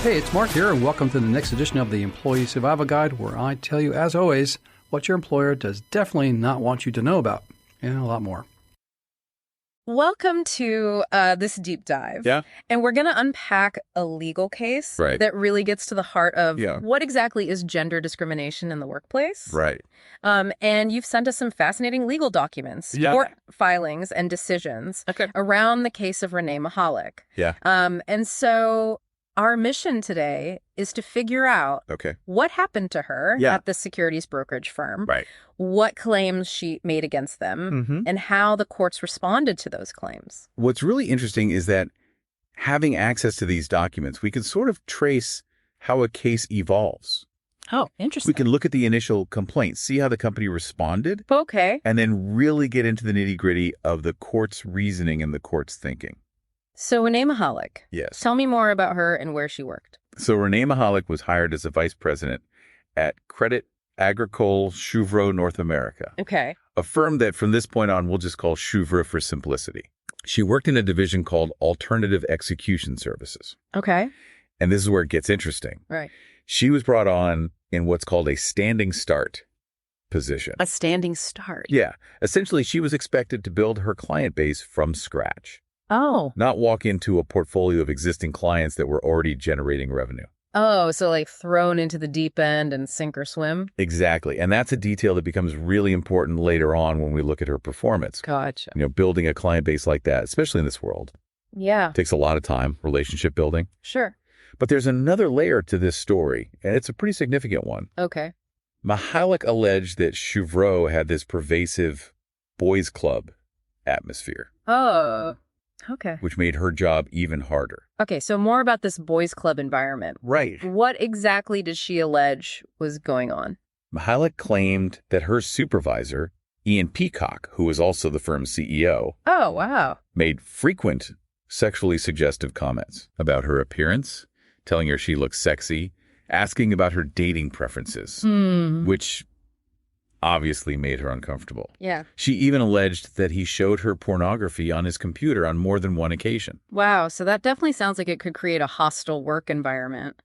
Hey, it's Mark here, and welcome to the next edition of the Employee Survival Guide, where I tell you, as always, what your employer does definitely not want you to know about, and a lot more. Welcome to this deep dive. Yeah. And we're going to unpack a legal case that really gets to the heart of what exactly is gender discrimination in the workplace. Right. And you've sent us some fascinating legal documents, court filings, and decisions around the case of Renee Mihalik. Yeah. And so our mission today is to figure out what happened to her at the securities brokerage firm, what claims she made against them, and how the courts responded to those claims. What's really interesting is that having access to these documents, we can sort of trace how a case evolves. Oh, interesting. We can look at the initial complaint, see how the company responded, and then really get into the nitty-gritty of the court's reasoning and the court's thinking. So Renee Mihalik. Yes. Tell me more about her and where she worked. So Renee Mihalik was hired as a vice president at Credit Agricole Cheuvreux, North America. Okay. A firm that from this point on we'll just call Cheuvreux for simplicity. She worked in a division called Alternative Execution Services. Okay. And this is where it gets interesting. Right. She was brought on in what's called a standing start position. A standing start? Yeah. Essentially, she was expected to build her client base from scratch. Oh. Not walk into a portfolio of existing clients that were already generating revenue. Oh, so like thrown into the deep end and sink or swim? Exactly. And that's a detail that becomes really important later on when we look at her performance. Gotcha. You know, building a client base like that, especially in this world, takes a lot of time, relationship building. Sure. But there's another layer to this story, and it's a pretty significant one. Okay. Mihalik alleged that Cheuvreux had this pervasive boys' club atmosphere. Oh. Okay. Which made her job even harder. Okay, so more about this boys' club environment. Right. What exactly did she allege was going on? Mihalik claimed that her supervisor, Ian Peacock, who was also the firm's CEO, oh, wow, made frequent sexually suggestive comments about her appearance, telling her she looked sexy, asking about her dating preferences, which obviously made her uncomfortable. Yeah. She even alleged that he showed her pornography on his computer on more than one occasion. Wow, so that definitely sounds like it could create a hostile work environment.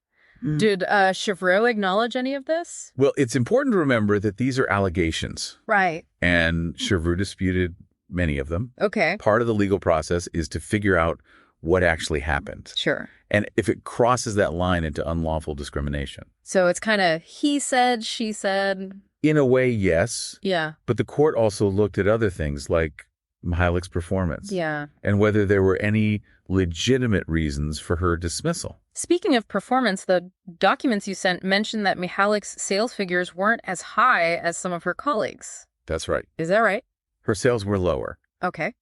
Did Cheuvreux acknowledge any of this? Well, it's important to remember that these are allegations. Right. And Cheuvreux disputed many of them. Okay. Part of the legal process is to figure out what actually happened. Sure. And if it crosses that line into unlawful discrimination. So it's kind of he said, she said. In a way, yes. Yeah. But the court also looked at other things like Mihalik's performance. Yeah. And whether there were any legitimate reasons for her dismissal. Speaking of performance, the documents you sent mentioned that Mihalik's sales figures weren't as high as some of her colleagues. That's right. Is that right? Her sales were lower. Okay.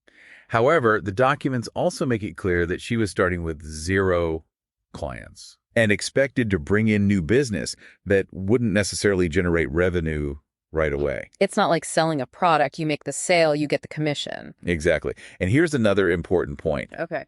However, the documents also make it clear that she was starting with 0 clients and expected to bring in new business that wouldn't necessarily generate revenue right away. It's not like selling a product. You make the sale, you get the commission. Exactly. And here's another important point. Okay.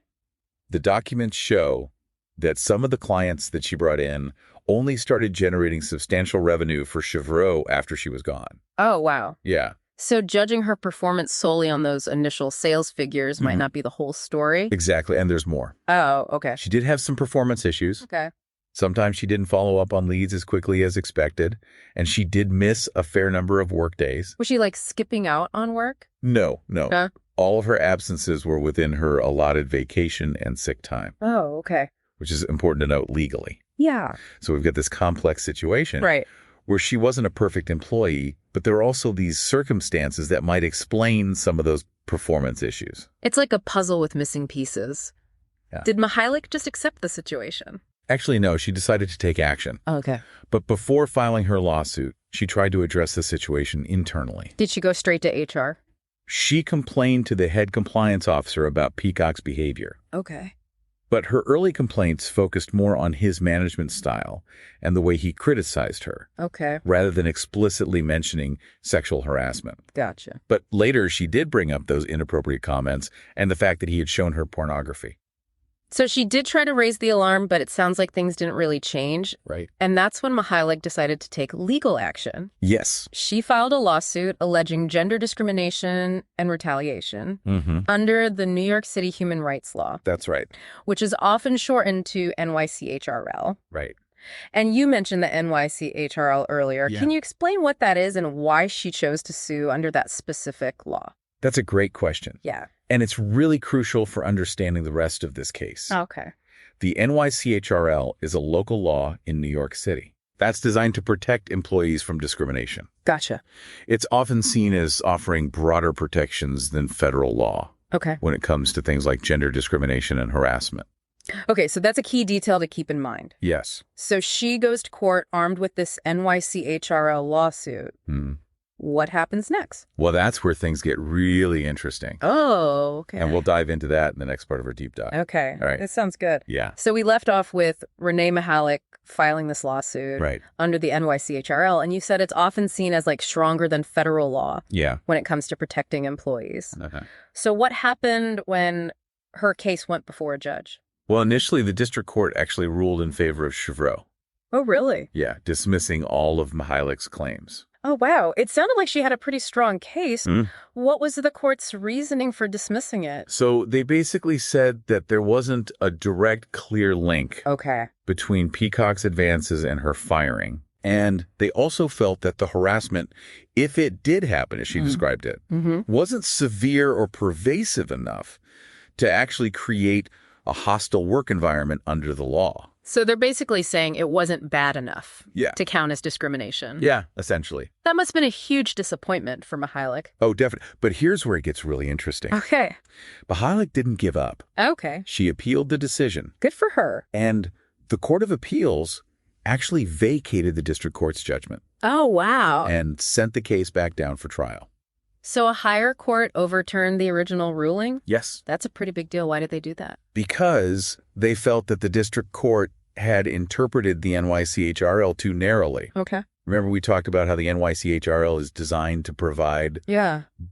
The documents show that some of the clients that she brought in only started generating substantial revenue for Cheuvreux after she was gone. Oh, wow. Yeah. So judging her performance solely on those initial sales figures might not be the whole story? Exactly. And there's more. Oh, okay. She did have some performance issues. Okay. Sometimes she didn't follow up on leads as quickly as expected, and she did miss a fair number of work days. Was she like skipping out on work? No. Huh? All of her absences were within her allotted vacation and sick time. Oh, okay. Which is important to note legally. Yeah. So we've got this complex situation. Right. Where she wasn't a perfect employee, but there are also these circumstances that might explain some of those performance issues. It's like a puzzle with missing pieces. Yeah. Did Mihalik just accept the situation? Actually, no, she decided to take action. Okay. But before filing her lawsuit, she tried to address the situation internally. Did she go straight to HR? She complained to the head compliance officer about Peacock's behavior. Okay. But her early complaints focused more on his management style and the way he criticized her. Okay. Rather than explicitly mentioning sexual harassment. Gotcha. But later, she did bring up those inappropriate comments and the fact that he had shown her pornography. So she did try to raise the alarm, but it sounds like things didn't really change. Right. And that's when Mihalik decided to take legal action. Yes. She filed a lawsuit alleging gender discrimination and retaliation under the New York City Human Rights Law. That's right. Which is often shortened to NYCHRL. Right. And you mentioned the NYCHRL earlier. Yeah. Can you explain what that is and why she chose to sue under that specific law? That's a great question. Yeah. And it's really crucial for understanding the rest of this case. Okay. The NYCHRL is a local law in New York City that's designed to protect employees from discrimination. Gotcha. It's often seen as offering broader protections than federal law. Okay. When it comes to things like gender discrimination and harassment. Okay, so that's a key detail to keep in mind. Yes. So she goes to court armed with this NYCHRL lawsuit. What happens next? Well, that's where things get really interesting. Oh, okay. And we'll dive into that in the next part of our deep dive. Okay. All right. That sounds good. Yeah. So we left off with Renee Mihalik filing this lawsuit under the NYCHRL, and you said it's often seen as like stronger than federal law when it comes to protecting employees. So what happened when her case went before a judge? Well, initially, the district court actually ruled in favor of Cheuvreux. Oh, really? Yeah, dismissing all of Mihalik's claims. Oh, wow. It sounded like she had a pretty strong case. What was the court's reasoning for dismissing it? So they basically said that there wasn't a direct, clear link between Peacock's advances and her firing. And they also felt that the harassment, if it did happen, as she described it, wasn't severe or pervasive enough to actually create a hostile work environment under the law. So they're basically saying it wasn't bad enough to count as discrimination. Yeah, essentially. That must have been a huge disappointment for Mihalik. Oh, definitely. But here's where it gets really interesting. Okay. Mihalik didn't give up. Okay. She appealed the decision. Good for her. And the Court of Appeals actually vacated the district court's judgment. Oh, wow. And sent the case back down for trial. So a higher court overturned the original ruling? Yes. That's a pretty big deal. Why did they do that? Because they felt that the district court had interpreted the NYCHRL too narrowly. Okay. Remember we talked about how the NYCHRL is designed to provide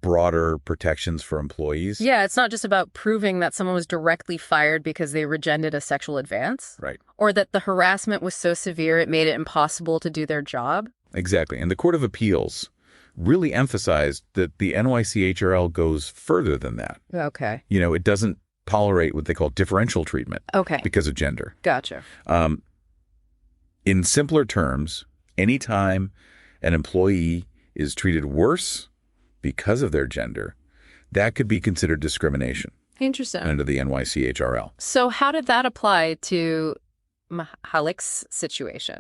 broader protections for employees? Yeah, it's not just about proving that someone was directly fired because they regented a sexual advance. Right. Or that the harassment was so severe it made it impossible to do their job. Exactly. And the Court of Appeals really emphasized that the NYCHRL goes further than that. Okay. You know, it doesn't tolerate what they call differential treatment. Okay. Because of gender. Gotcha. In simpler terms, anytime an employee is treated worse because of their gender, that could be considered discrimination. Interesting. Under the NYCHRL. So how did that apply to Mihalik's situation?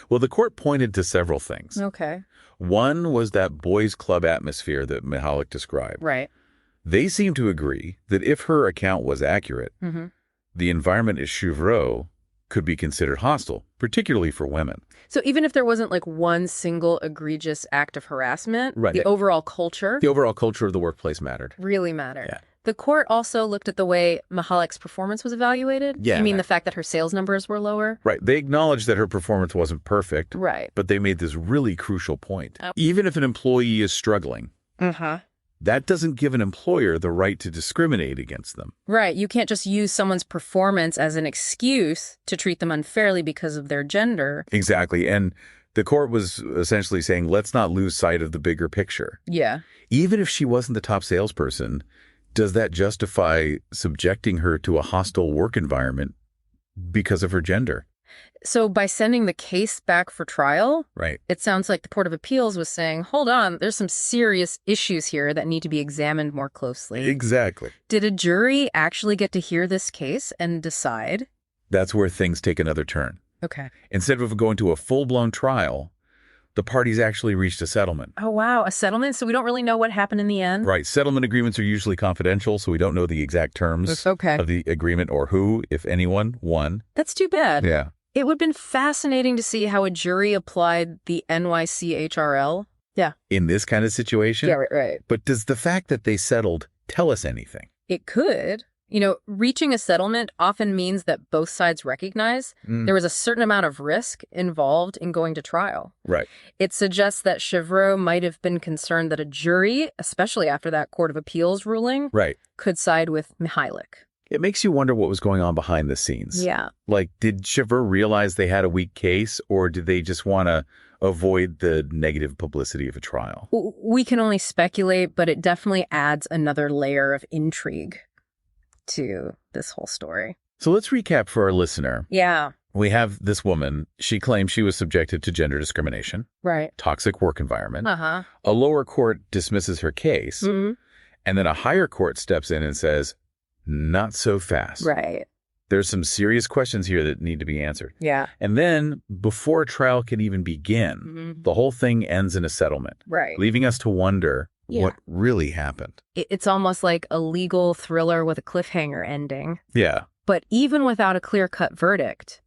Well, the court pointed to several things. Okay. One was that boys' club atmosphere that Mihalik described. Right. They seem to agree that if her account was accurate, the environment at Cheuvreux could be considered hostile, particularly for women. So even if there wasn't like one single egregious act of harassment, the overall culture? The overall culture of the workplace mattered. Really mattered. Yeah. The court also looked at the way Mihalik's performance was evaluated? Yeah. You mean the fact that her sales numbers were lower? Right. They acknowledged that her performance wasn't perfect. Right. But they made this really crucial point. Even if an employee is struggling, that doesn't give an employer the right to discriminate against them. Right. You can't just use someone's performance as an excuse to treat them unfairly because of their gender. Exactly. And the court was essentially saying, let's not lose sight of the bigger picture. Yeah. Even if she wasn't the top salesperson, does that justify subjecting her to a hostile work environment because of her gender? So by sending the case back for trial, it sounds like the Court of Appeals was saying, hold on, there's some serious issues here that need to be examined more closely. Exactly. Did a jury actually get to hear this case and decide? That's where things take another turn. Okay. Instead of going to a full-blown trial, the parties actually reached a settlement. Oh, wow. A settlement? So we don't really know what happened in the end? Right. Settlement agreements are usually confidential, so we don't know the exact terms of the agreement or who, if anyone, won. That's too bad. Yeah. It would have been fascinating to see how a jury applied the NYCHRL. Yeah. In this kind of situation? Yeah, right. But does the fact that they settled tell us anything? It could. You know, reaching a settlement often means that both sides recognize there was a certain amount of risk involved in going to trial. Right. It suggests that Cheuvreux might have been concerned that a jury, especially after that Court of Appeals ruling, could side with Mihalik. It makes you wonder what was going on behind the scenes. Yeah. Like, did Cheuvreux realize they had a weak case, or did they just want to avoid the negative publicity of a trial? We can only speculate, but it definitely adds another layer of intrigue to this whole story. So let's recap for our listener. Yeah. We have this woman. She claims she was subjected to gender discrimination. Right. Toxic work environment. Uh-huh. A lower court dismisses her case. Mm-hmm. And then a higher court steps in and says, not so fast. Right. There's some serious questions here that need to be answered. Yeah. And then before a trial can even begin, the whole thing ends in a settlement. Right. Leaving us to wonder what really happened. It's almost like a legal thriller with a cliffhanger ending. Yeah. But even without a clear-cut verdict,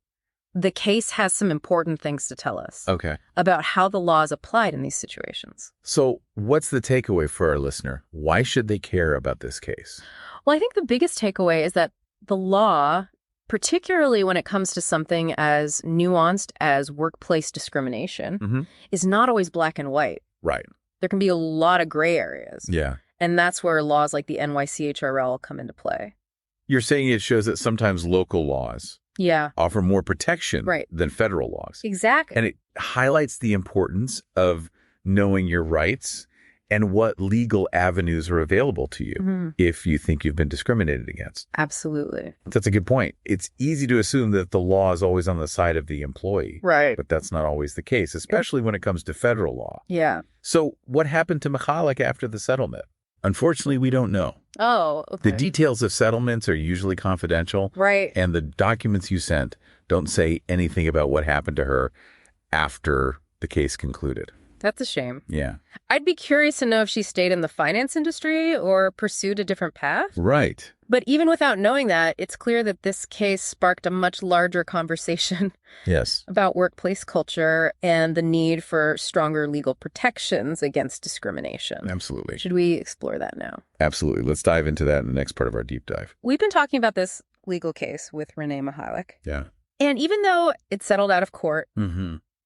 the case has some important things to tell us. Okay. About how the law is applied in these situations. So what's the takeaway for our listener? Why should they care about this case? Well, I think the biggest takeaway is that the law, particularly when it comes to something as nuanced as workplace discrimination, is not always black and white. Right. There can be a lot of gray areas. Yeah. And that's where laws like the NYCHRL come into play. You're saying it shows that sometimes local laws offer more protection than federal laws. Exactly. And it highlights the importance of knowing your rights and what legal avenues are available to you if you think you've been discriminated against. Absolutely. That's a good point. It's easy to assume that the law is always on the side of the employee. Right. But that's not always the case, especially when it comes to federal law. Yeah. So what happened to Mihalik after the settlement? Unfortunately, we don't know. Oh, okay. The details of settlements are usually confidential. Right. And the documents you sent don't say anything about what happened to her after the case concluded. That's a shame. Yeah. I'd be curious to know if she stayed in the finance industry or pursued a different path. Right. But even without knowing that, it's clear that this case sparked a much larger conversation about workplace culture and the need for stronger legal protections against discrimination. Absolutely. Should we explore that now? Absolutely. Let's dive into that in the next part of our deep dive. We've been talking about this legal case with Renee Mihalik. Yeah. And even though it settled out of court,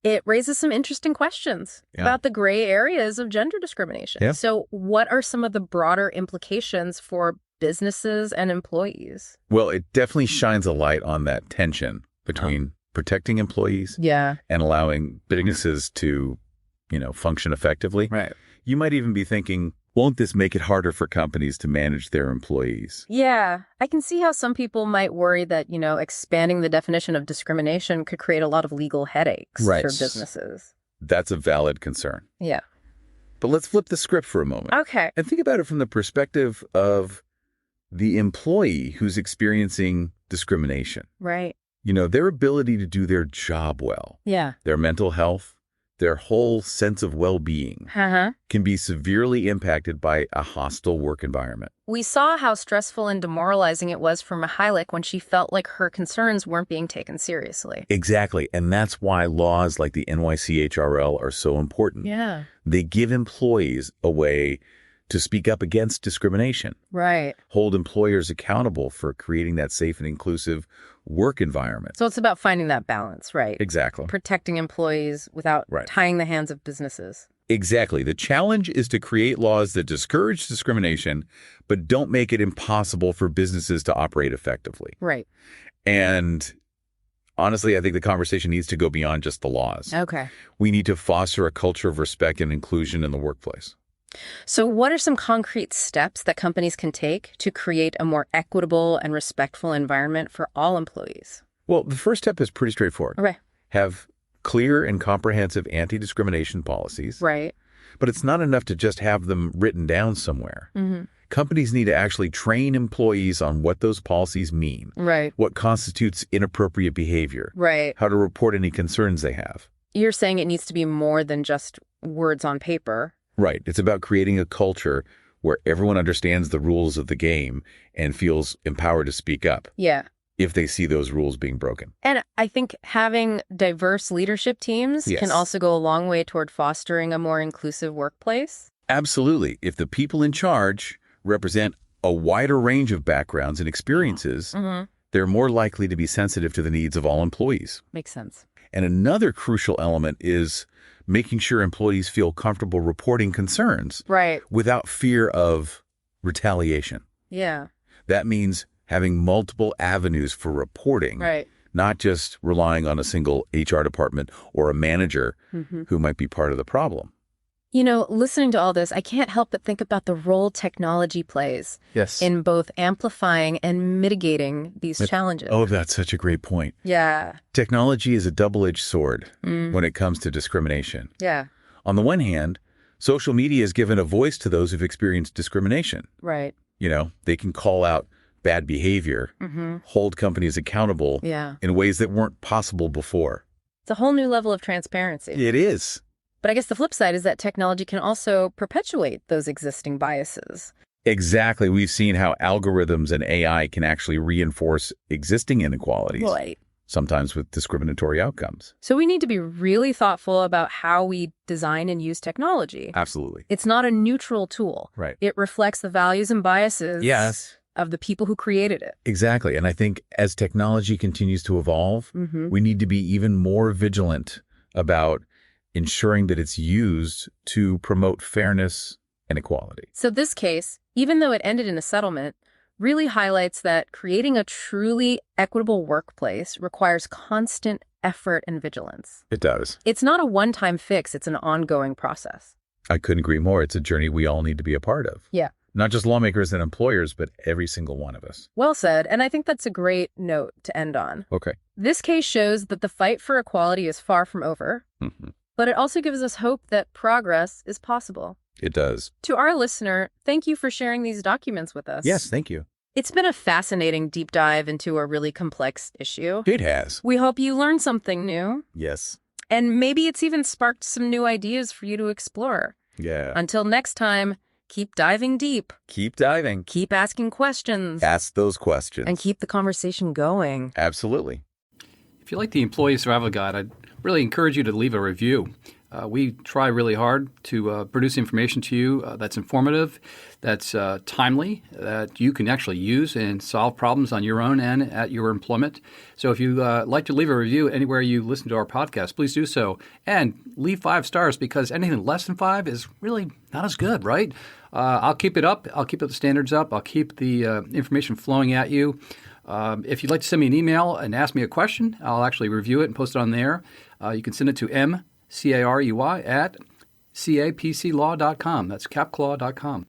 it raises some interesting questions about the gray areas of gender discrimination. Yeah. So what are some of the broader implications for businesses and employees? Well, it definitely shines a light on that tension between protecting employees and allowing businesses to, function effectively. Right. You might even be thinking, won't this make it harder for companies to manage their employees? Yeah, I can see how some people might worry that, expanding the definition of discrimination could create a lot of legal headaches for businesses. That's a valid concern. Yeah. But let's flip the script for a moment. Okay. And think about it from the perspective of the employee who's experiencing discrimination. Right. Their ability to do their job well. Yeah. Their mental health, their whole sense of well-being can be severely impacted by a hostile work environment. We saw how stressful and demoralizing it was for Mihalik when she felt like her concerns weren't being taken seriously. Exactly. And that's why laws like the NYCHRL are so important. Yeah. They give employees a way to speak up against discrimination. Right. Hold employers accountable for creating that safe and inclusive work environment. So it's about finding that balance, right? Exactly. Protecting employees without tying the hands of businesses. Exactly. The challenge is to create laws that discourage discrimination, but don't make it impossible for businesses to operate effectively. Right. And honestly, I think the conversation needs to go beyond just the laws. Okay. We need to foster a culture of respect and inclusion in the workplace. So what are some concrete steps that companies can take to create a more equitable and respectful environment for all employees? Well, the first step is pretty straightforward. Okay. Have clear and comprehensive anti-discrimination policies. Right. But it's not enough to just have them written down somewhere. Companies need to actually train employees on what those policies mean. Right. What constitutes inappropriate behavior. Right. How to report any concerns they have. You're saying it needs to be more than just words on paper. Right. It's about creating a culture where everyone understands the rules of the game and feels empowered to speak up. Yeah. If they see those rules being broken. And I think having diverse leadership teams can also go a long way toward fostering a more inclusive workplace. Absolutely. If the people in charge represent a wider range of backgrounds and experiences, they're more likely to be sensitive to the needs of all employees. Makes sense. And another crucial element is making sure employees feel comfortable reporting concerns without fear of retaliation. Yeah. That means having multiple avenues for reporting, right, not just relying on a single HR department or a manager who might be part of the problem. You know, listening to all this, I can't help but think about the role technology plays in both amplifying and mitigating these challenges. Oh, that's such a great point. Yeah. Technology is a double-edged sword when it comes to discrimination. Yeah. On the one hand, social media has given a voice to those who've experienced discrimination. Right. You know, they can call out bad behavior, hold companies accountable in ways that weren't possible before. It's a whole new level of transparency. It is. But I guess the flip side is that technology can also perpetuate those existing biases. Exactly. We've seen how algorithms and AI can actually reinforce existing inequalities, Right. sometimes with discriminatory outcomes. So we need to be really thoughtful about how we design and use technology. Absolutely. It's not a neutral tool. Right. It reflects the values and biases of the people who created it. Exactly. And I think as technology continues to evolve, we need to be even more vigilant about ensuring that it's used to promote fairness and equality. So this case, even though it ended in a settlement, really highlights that creating a truly equitable workplace requires constant effort and vigilance. It does. It's not a one-time fix. It's an ongoing process. I couldn't agree more. It's a journey we all need to be a part of. Yeah. Not just lawmakers and employers, but every single one of us. Well said. And I think that's a great note to end on. Okay. This case shows that the fight for equality is far from over. But it also gives us hope that progress is possible. It does. To our listener, thank you for sharing these documents with us. Yes, thank you. It's been a fascinating deep dive into a really complex issue. It has. We hope you learned something new. Yes. And maybe it's even sparked some new ideas for you to explore. Yeah. Until next time, keep diving deep. Keep diving. Keep asking questions. Ask those questions. And keep the conversation going. Absolutely. If you like the Employee Survival Guide, I'd really encourage you to leave a review. We try really hard to produce information to you that's informative, that's timely, that you can actually use and solve problems on your own and at your employment. So if you'd like to leave a review anywhere you listen to our podcast, please do so. And leave 5 stars, because anything less than 5 is really not as good, right? I'll keep it up. I'll keep the standards up. I'll keep the information flowing at you. If you'd like to send me an email and ask me a question, I'll actually review it and post it on there. You can send it to mcarey@capclaw.com. That's capclaw.com.